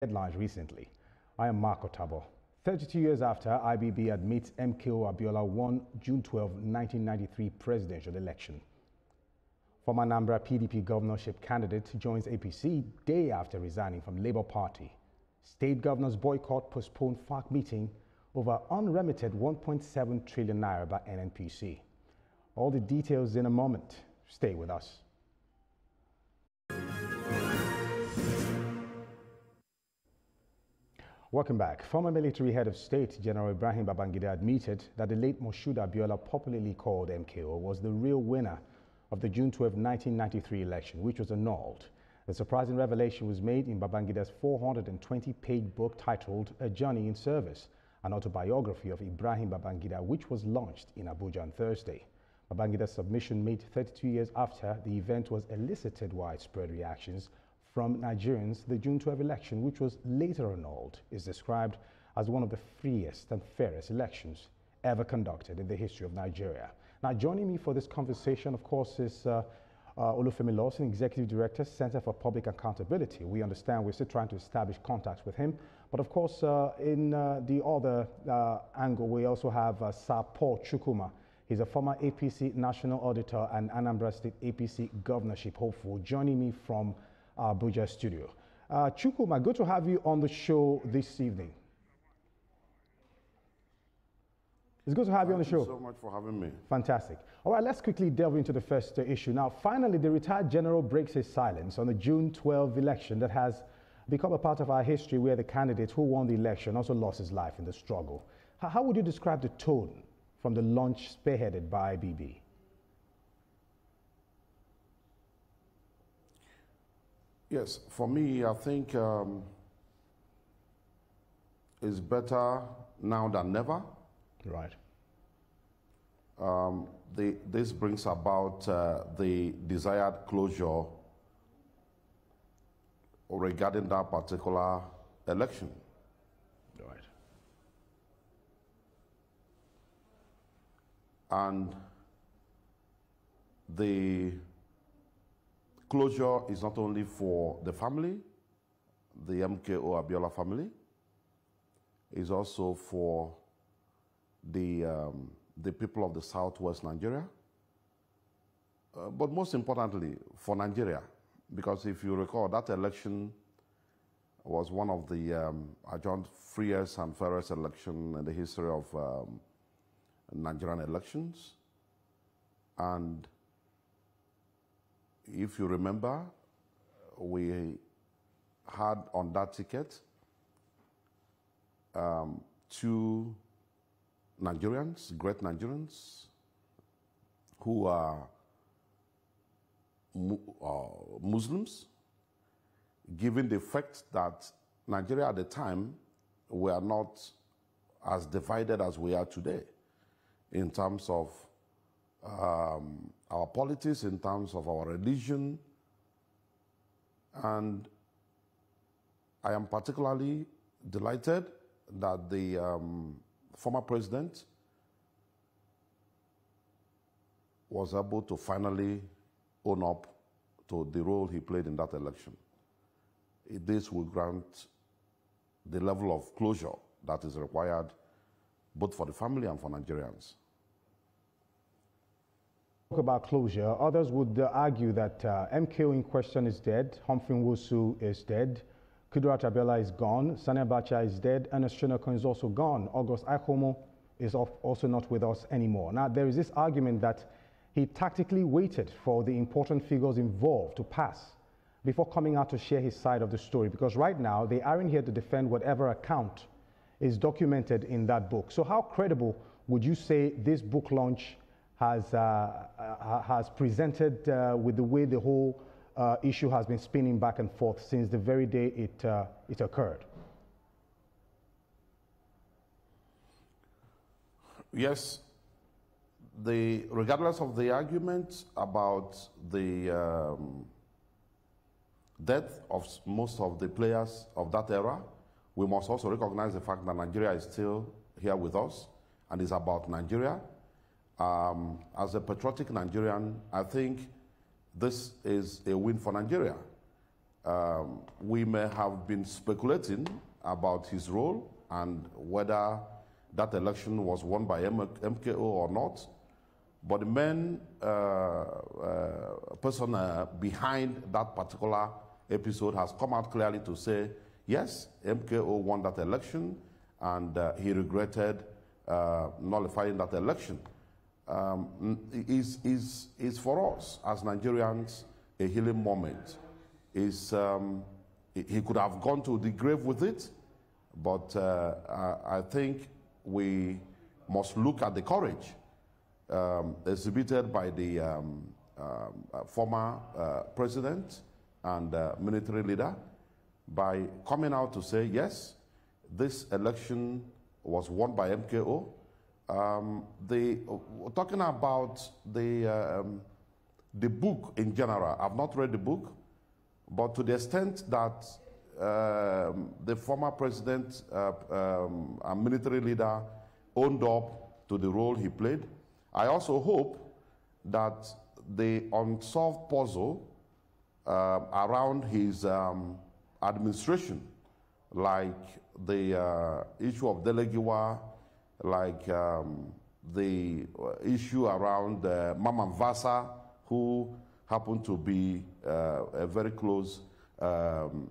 Headlines recently. I am Marco Tabo. 32 years after, IBB admits MKO Abiola won June 12, 1993 presidential election. Former Anambra PDP governorship candidate joins APC day after resigning from Labour Party. State governors boycott postponed FARC meeting over unremitted 1.7 trillion naira by NNPC. All the details in a moment. Stay with us. Welcome back. Former military head of state, General Ibrahim Babangida, admitted that the late Moshood Abiola, popularly called MKO, was the real winner of the June 12, 1993 election, which was annulled. The surprising revelation was made in Babangida's 420-page book titled A Journey in Service, an autobiography of Ibrahim Babangida, which was launched in Abuja on Thursday. Babangida's submission, made 32 years after the event, was elicited widespread reactions from Nigerians. The June 12 election, which was later annulled, is described as one of the freest and fairest elections ever conducted in the history of Nigeria. Now, joining me for this conversation, of course, is Olufemi Lawson, Executive Director, Center for Public Accountability. We understand we're still trying to establish contacts with him. But of course, in the other angle, we also have Sir Paul Chukwuma. He's a former APC National Auditor and Anambra State APC Governorship hopeful, joining me from Abuja studio. Chukwuma, good to have you on the show this evening. It's good to have you on the show. Thank you so much for having me. Fantastic. All right, let's quickly delve into the first issue. Now, finally, the retired general breaks his silence on the June 12 election that has become a part of our history, where the candidate who won the election also lost his life in the struggle. How would you describe the tone from the launch spearheaded by IBB? Yes, for me, I think it's better now than never. Right. This brings about the desired closure regarding that particular election. Right. And the closure is not only for the family, the MKO Abiola family, it's also for the people of the southwest Nigeria, but most importantly for Nigeria, because if you recall, that election was one of the adjourned freest and fairest election in the history of Nigerian elections. And if you remember, we had on that ticket two Nigerians, great Nigerians, who are Muslims, given the fact that Nigeria at the time were not as divided as we are today in terms of our politics, in terms of our religion. And I am particularly delighted that the former president was able to finally own up to the role he played in that election. This will grant the level of closure that is required both for the family and for Nigerians. Talk about closure. Others would argue that MKO in question is dead, Humphrey Nwosu is dead, Kudirat Abiola is gone, Sani Abacha is dead, Ernest Shonekan is also gone, August Aikomo is also not with us anymore. Now, there is this argument that he tactically waited for the important figures involved to pass before coming out to share his side of the story, because right now they aren't here to defend whatever account is documented in that book. So how credible would you say this book launch has presented with the way the whole issue has been spinning back and forth since the very day it occurred? Yes, regardless of the argument about the death of most of the players of that era, we must also recognize the fact that Nigeria is still here with us and is about Nigeria. As a patriotic Nigerian, I think this is a win for Nigeria. We may have been speculating about his role and whether that election was won by MKO or not, but the main person behind that particular episode has come out clearly to say, yes, MKO won that election, and he regretted nullifying that election. Is for us as Nigerians a healing moment. He could have gone to the grave with it, but I think we must look at the courage exhibited by the former president and military leader by coming out to say, yes, this election was won by MKO. Talking about the book in general, I've not read the book, but to the extent that the former president and military leader owned up to the role he played, I also hope that the unsolved puzzle around his administration, like the issue of Delegiwa, like the issue around Maman Vasa, who happened to be a very close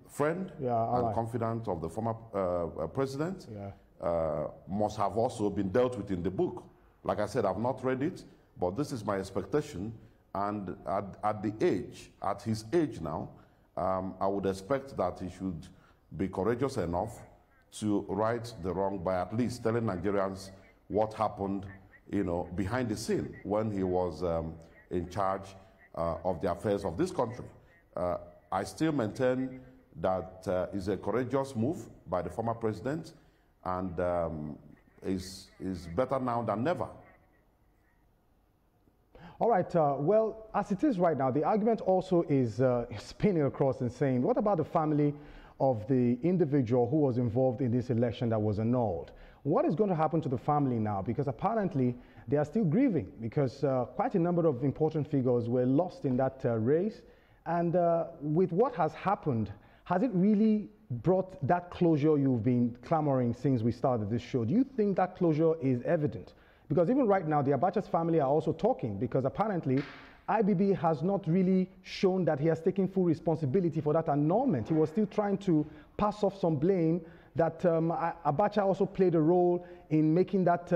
friend and confidant of the former president, must have also been dealt with in the book. Like I said, I've not read it, but this is my expectation. And at his age now, I would expect that he should be courageous enough to right the wrong by at least telling Nigerians what happened, behind the scene when he was in charge of the affairs of this country. I still maintain that it's a courageous move by the former president, and is better now than never. All right, well, as it is right now, the argument also is spinning across and saying, what about the family of the individual who was involved in this election that was annulled? What is going to happen to the family now? Because apparently they are still grieving, because quite a number of important figures were lost in that race. And with what has happened, has it really brought that closure you've been clamoring since we started this show? Do you think that closure is evident? Because even right now, the Abacha's family are also talking, because apparently IBB has not really shown that he has taken full responsibility for that annulment. He was still trying to pass off some blame that Abacha also played a role in making that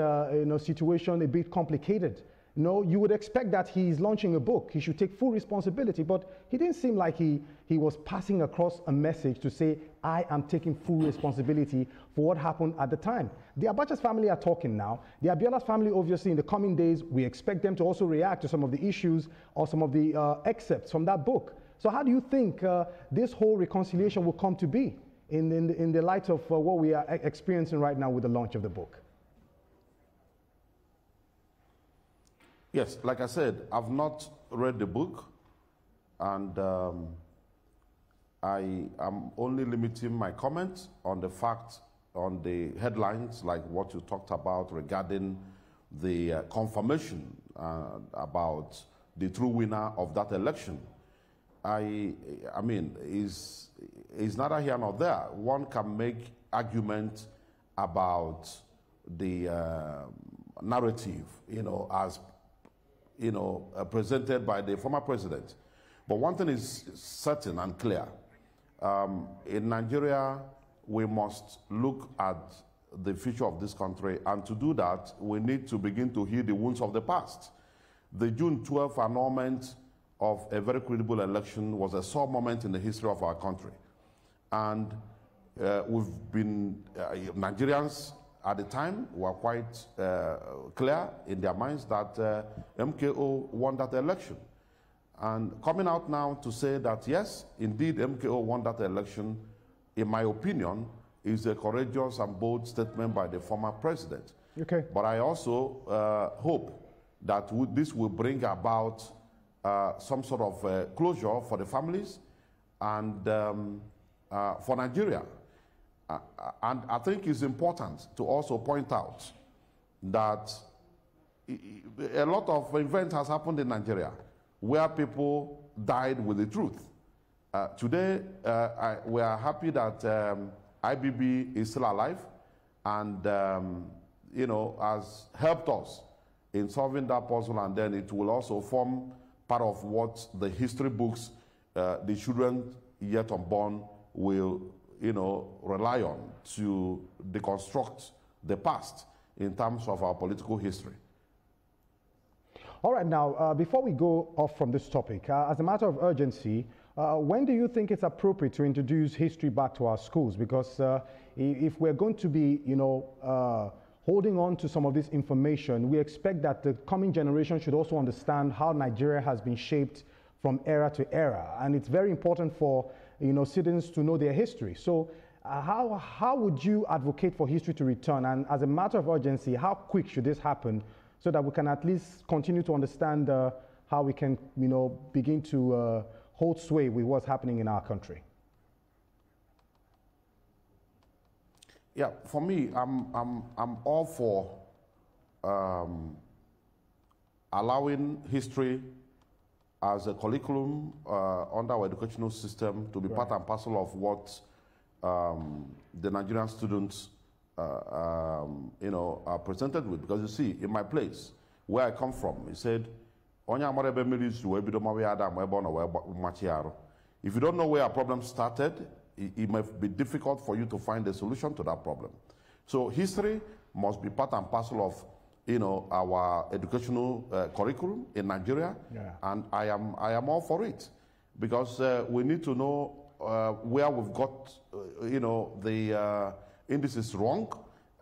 situation a bit complicated. You would expect that he's launching a book. He should take full responsibility, but he didn't seem like he was passing across a message to say, I am taking full responsibility for what happened at the time. The Abacha's family are talking now. The Abiola's family, obviously, in the coming days, we expect them to also react to some of the issues or some of the excerpts from that book. So how do you think this whole reconciliation will come to be in the light of what we are experiencing right now with the launch of the book? Yes, like I said, I've not read the book, and I am only limiting my comments on the facts, on the headlines, like what you talked about regarding the confirmation about the true winner of that election. I mean, is neither here nor there. One can make argument about the narrative, as presented by the former president. But one thing is certain and clear. In Nigeria, we must look at the future of this country, and to do that, we need to begin to heal the wounds of the past. The June 12th annulment of a very credible election was a sore moment in the history of our country. And Nigerians at the time were quite clear in their minds that MKO won that election. And coming out now to say that, yes, indeed, MKO won that election, in my opinion, is a courageous and bold statement by the former president. Okay. But I also hope that this will bring about some sort of closure for the families and for Nigeria. And I think it's important to also point out that a lot of events has happened in Nigeria where people died with the truth. Today, we are happy that IBB is still alive and, you know, has helped us in solving that puzzle, and then it will also form part of what the history books the children yet unborn will, you know, rely on to deconstruct the past in terms of our political history. All right, now, before we go off from this topic, as a matter of urgency, when do you think it's appropriate to introduce history back to our schools? Because if we're going to be, you know, holding on to some of this information, we expect that the coming generation should also understand how Nigeria has been shaped from era to era. And it's very important for, you know, citizens to know their history. So how would you advocate for history to return? And as a matter of urgency, how quick should this happen so that we can at least continue to understand how we can, you know, begin to hold sway with what's happening in our country? Yeah, for me, I'm all for allowing history as a curriculum under our educational system to be part and parcel of what the Nigerian students, you know, are presented with. Because you see, in my place, where I come from, he said, if you don't know where a problem started, it might be difficult for you to find a solution to that problem. So history must be part and parcel of, you know, our educational curriculum in Nigeria, and I am all for it, because we need to know where we've got, you know, the indices wrong,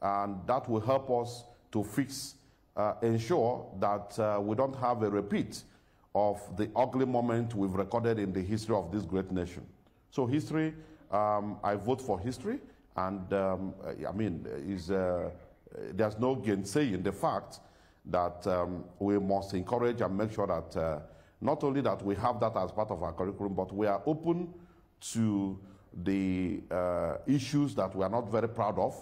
and that will help us to fix, ensure that we don't have a repeat of the ugly moment we've recorded in the history of this great nation. So history, I vote for history, and I mean, there's no gainsaying the fact that we must encourage and make sure that not only that we have that as part of our curriculum, but we are open to the issues that we are not very proud of.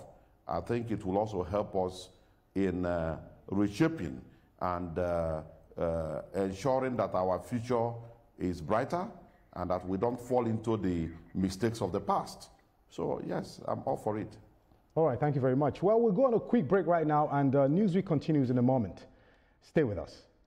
I think it will also help us in reshaping and ensuring that our future is brighter and that we don't fall into the mistakes of the past. So yes, I'm all for it. All right, thank you very much. Well, we'll go on a quick break right now, and Newsweek continues in a moment. Stay with us.